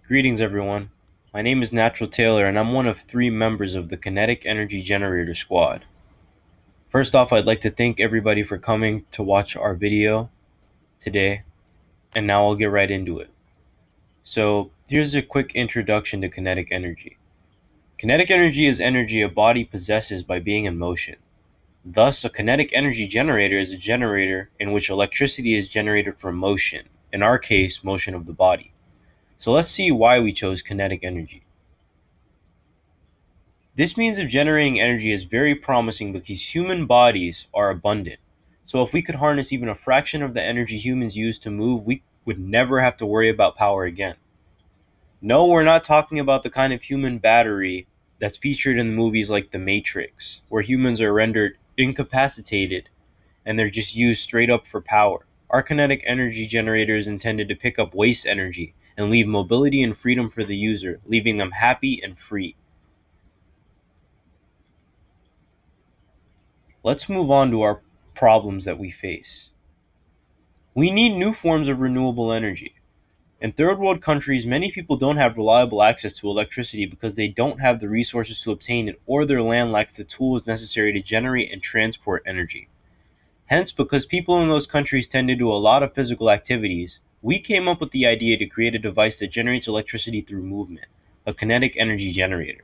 Greetings, everyone. My name is Natural Taylor, and I'm one of three members of the Kinetic Energy Generator Squad. First off, I'd like to thank everybody for coming to watch our video today, and now I'll get right into it. So, here's a quick introduction to kinetic energy. Kinetic energy is energy a body possesses by being in motion. Thus, a kinetic energy generator is a generator in which electricity is generated from motion, in our case, motion of the body. So let's see why we chose kinetic energy. This means of generating energy is very promising because human bodies are abundant. So if we could harness even a fraction of the energy humans use to move, we would never have to worry about power again. No, we're not talking about the kind of human battery that's featured in movies like The Matrix, where humans are rendered incapacitated and they're just used straight up for power. Our kinetic energy generator is intended to pick up waste energy and leave mobility and freedom for the user, leaving them happy and free. Let's move on to our problems that we face. We need new forms of renewable energy. In third world countries, many people don't have reliable access to electricity because they don't have the resources to obtain it or their land lacks the tools necessary to generate and transport energy. Hence, because people in those countries tend to do a lot of physical activities, we came up with the idea to create a device that generates electricity through movement, a kinetic energy generator.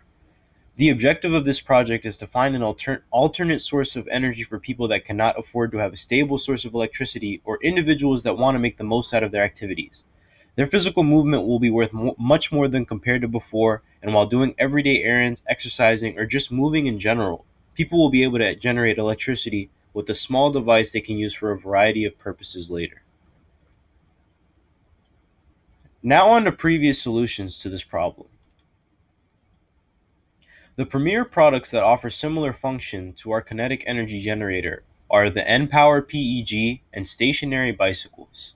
The objective of this project is to find an alternate source of energy for people that cannot afford to have a stable source of electricity or individuals that want to make the most out of their activities. Their physical movement will be worth much more than compared to before, and while doing everyday errands, exercising, or just moving in general, people will be able to generate electricity with a small device they can use for a variety of purposes later. Now on to previous solutions to this problem. The premier products that offer similar function to our kinetic energy generator are the N-Power PEG and stationary bicycles.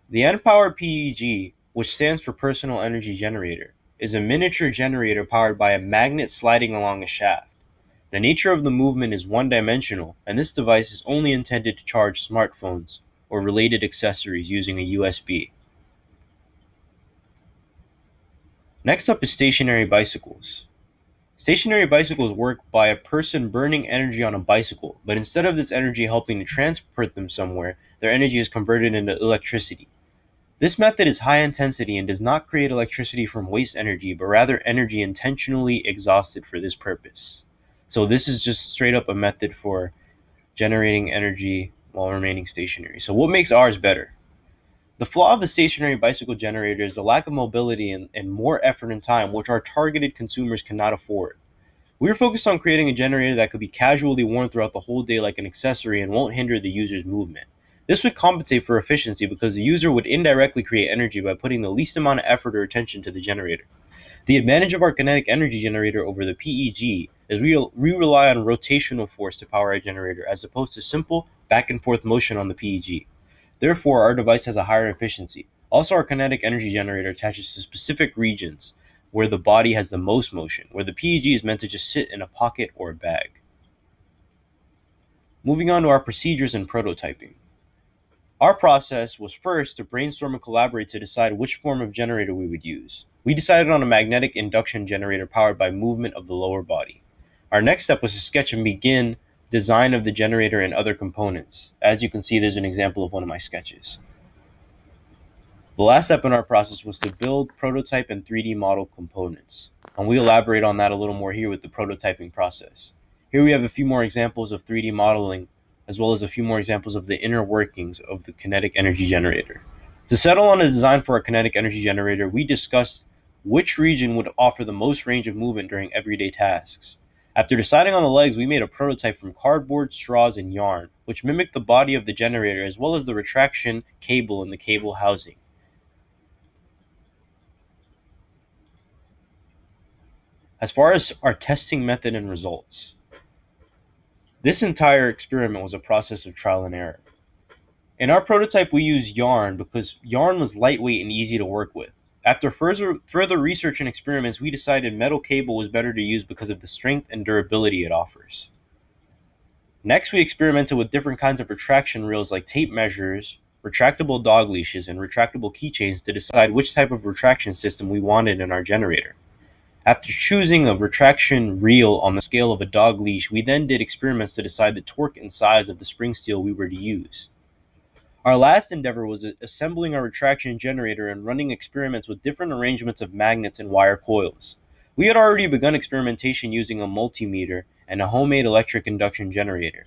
The N-Power PEG, which stands for Personal Energy Generator, is a miniature generator powered by a magnet sliding along a shaft. The nature of the movement is one-dimensional, and this device is only intended to charge smartphones or related accessories using a USB. Next up is stationary bicycles. Stationary bicycles work by a person burning energy on a bicycle, but instead of this energy helping to transport them somewhere, their energy is converted into electricity. This method is high intensity and does not create electricity from waste energy, but rather energy intentionally exhausted for this purpose. So this is just straight up a method for generating energy while remaining stationary. So what makes ours better? The flaw of the stationary bicycle generator is the lack of mobility and more effort and time, which our targeted consumers cannot afford. We are focused on creating a generator that could be casually worn throughout the whole day like an accessory and won't hinder the user's movement. This would compensate for efficiency because the user would indirectly create energy by putting the least amount of effort or attention to the generator. The advantage of our kinetic energy generator over the PEG is we rely on rotational force to power our generator as opposed to simple back and forth motion on the PEG. Therefore, our device has a higher efficiency. Also, our kinetic energy generator attaches to specific regions where the body has the most motion, where the PEG is meant to just sit in a pocket or a bag. Moving on to our procedures and prototyping. Our process was first to brainstorm and collaborate to decide which form of generator we would use. We decided on a magnetic induction generator powered by movement of the lower body. Our next step was to sketch and begin design of the generator and other components. As you can see, there's an example of one of my sketches. The last step in our process was to build, prototype, and 3D model components. And we elaborate on that a little more here with the prototyping process. Here we have a few more examples of 3D modeling, as well as a few more examples of the inner workings of the kinetic energy generator. To settle on a design for a kinetic energy generator, we discussed which region would offer the most range of movement during everyday tasks. After deciding on the legs, we made a prototype from cardboard, straws, and yarn, which mimicked the body of the generator as well as the retraction cable in the cable housing. As far as our testing method and results, this entire experiment was a process of trial and error. In our prototype, we used yarn because yarn was lightweight and easy to work with. After further research and experiments, we decided metal cable was better to use because of the strength and durability it offers. Next, we experimented with different kinds of retraction reels like tape measures retractable dog leashes, and retractable keychains to decide which type of retraction system we wanted in our generator. After choosing a retraction reel on the scale of a dog leash, we then did experiments to decide the torque and size of the spring steel we were to use. Our last endeavor was assembling our retraction generator and running experiments with different arrangements of magnets and wire coils. We had already begun experimentation using a multimeter and a homemade electric induction generator.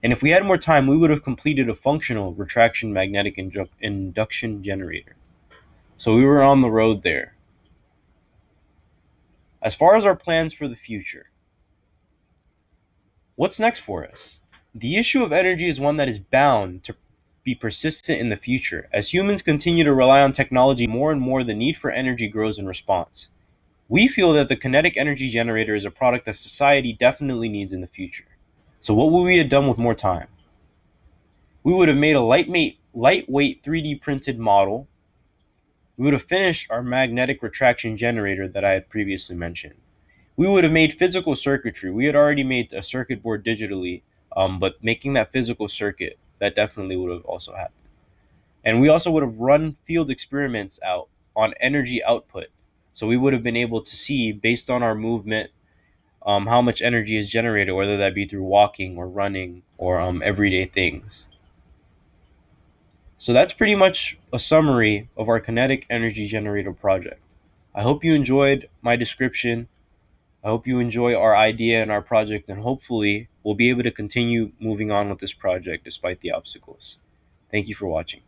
And if we had more time, we would have completed a functional retraction magnetic induction generator. So we were on the road there. As far as our plans for the future, what's next for us? The issue of energy is one that is bound to be persistent in the future. As humans continue to rely on technology more and more, the need for energy grows in response. We feel that the kinetic energy generator is a product that society definitely needs in the future. So what would we have done with more time? We would have made a lightweight 3D printed model. We would have finished our magnetic retraction generator that I had previously mentioned. We would have made physical circuitry. We had already made a circuit board digitally, but making that physical circuit, that definitely would have also happened. And we also would have run field experiments out on energy output. So we would have been able to see, based on our movement, how much energy is generated, whether that be through walking or running or everyday things. So that's pretty much a summary of our kinetic energy generator project. I hope you enjoyed my description. I hope you enjoy our idea and our project, and hopefully we'll be able to continue moving on with this project despite the obstacles. Thank you for watching.